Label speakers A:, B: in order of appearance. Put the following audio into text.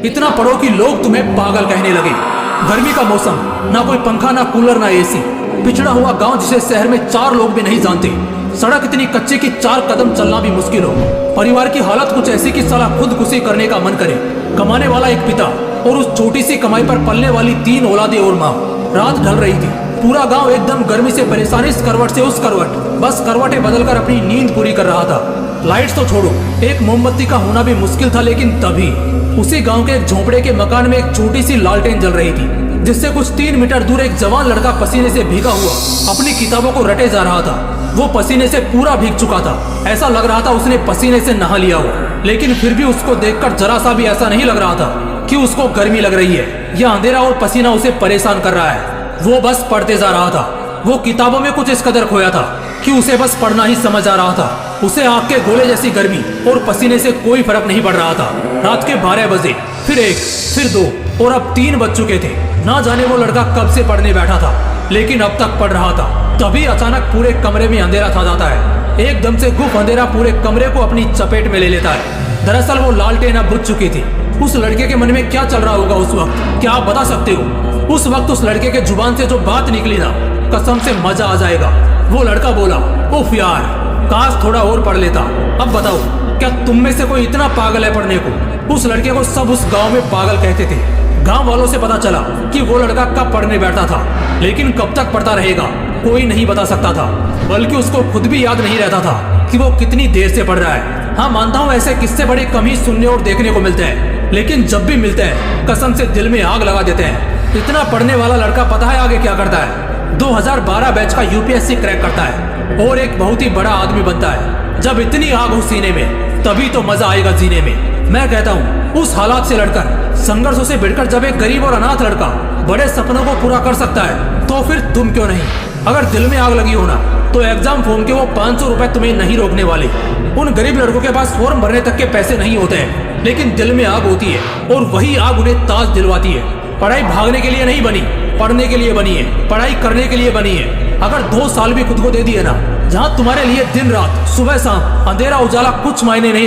A: इतना पढ़ो कि लोग तुम्हें पागल कहने लगे। गर्मी का मौसम, ना कोई पंखा, ना कूलर, ना एसी। पिछड़ा हुआ गांव जिसे शहर में 4 लोग भी नहीं जानते। सड़क इतनी कच्ची कि 4 कदम चलना भी मुश्किल हो। परिवार की हालत कुछ ऐसी कि साला खुदकुशी करने का मन करे। कमाने वाला एक पिता और उस छोटी सी कमाई पर पलने वाली 3 औलादें और माँ। रात ढल रही थी। पूरा गांव एकदम गर्मी से परेशान, इस करवट से उस करवट, बस करवटें बदलकर अपनी नींद पूरी कर रहा था। लाइट्स तो छोड़ो, एक मोमबत्ती का होना भी मुश्किल था। लेकिन तभी उसी गांव के एक झोंपड़े के मकान में एक छोटी सी लालटेन जल रही थी, जिससे कुछ 3 मीटर दूर एक जवान लड़का पसीने से भीगा हुआ अपनी किताबों को रटे जा रहा था। वो पसीने से पूरा भीग चुका था। ऐसा लग रहा था उसने पसीने से नहा लिया हो। लेकिन फिर भी उसको देखकर जरा सा भी ऐसा नहीं लग रहा था कि उसको गर्मी लग रही है या अंधेरा और पसीना उसे परेशान कर रहा है। वो बस पढ़ते जा रहा था। वो किताबों में कुछ इस कदर खोया था कि उसे बस पढ़ना ही समझ आ रहा था। उसे आग के गोले जैसी गर्मी और पसीने से कोई फर्क नहीं पड़ रहा था। रात के 12 बजे, फिर 1, फिर 2 और अब 3 बज चुके थे। ना जाने वो लड़का कब से पढ़ने बैठा था, लेकिन अब तक पढ़ रहा था। तभी अचानक पूरे कमरे में अंधेरा छा जाता है। एकदम से गुफ अंधेरा पूरे कमरे को अपनी चपेट में ले लेता है। दरअसल वो लालटेन अब बुझ चुकी थी। उस लड़के के मन में क्या चल रहा होगा उस वक्त, क्या आप बता सकते हो? उस वक्त उस लड़के के जुबान से जो बात निकली ना, कसम से मजा आ जाएगा। वो लड़का बोला, उफ यार, काश थोड़ा और पढ़ लेता। अब बताओ, क्या तुम में से कोई इतना पागल है पढ़ने को? उस लड़के को सब उस गांव में पागल कहते थे। गांव वालों से पता चला कि वो लड़का कब पढ़ने बैठता था, लेकिन कब तक पढ़ता रहेगा कोई नहीं बता सकता था। बल्कि उसको खुद भी याद नहीं रहता था कि वो कितनी देर से पढ़ रहा है। हाँ, मानता हूँ ऐसे किस्से बड़े कम ही सुनने और देखने को मिलते हैं, लेकिन जब भी मिलते हैं कसम से दिल में आग लगा देते हैं। इतना पढ़ने वाला लड़का पता है आगे क्या करता है? 2012 बैच का यूपीएससी क्रैक करता है और एक बहुत ही बड़ा आदमी बनता है। जब इतनी आग हो सीने में, तभी तो मजा आएगा जीने में। मैं कहता हूँ उस हालात से लड़कर, संघर्षों से भिड़कर जब एक गरीब और अनाथ लड़का बड़े सपनों को पूरा कर सकता है, तो फिर तुम क्यों नहीं? अगर दिल में आग लगी हो ना, तो एग्जाम फॉर्म के वो 500 रुपए तुम्हें नहीं रोकने वाले। उन गरीब लड़कों के पास फॉर्म भरने तक के पैसे नहीं होते हैं, लेकिन दिल में आग होती है और वही आग उन्हें ताज दिलवाती है। पढ़ाई भागने के लिए नहीं बनी, पढ़ने के लिए बनी है। पढ़ाई करने के लिए बनी है। अगर 2 साल भी खुद को दे दिए ना, जहाँ तुम्हारे लिए दिन रात, सुबह शाम, अंधेरा उजाला कुछ मायने नहीं रखते।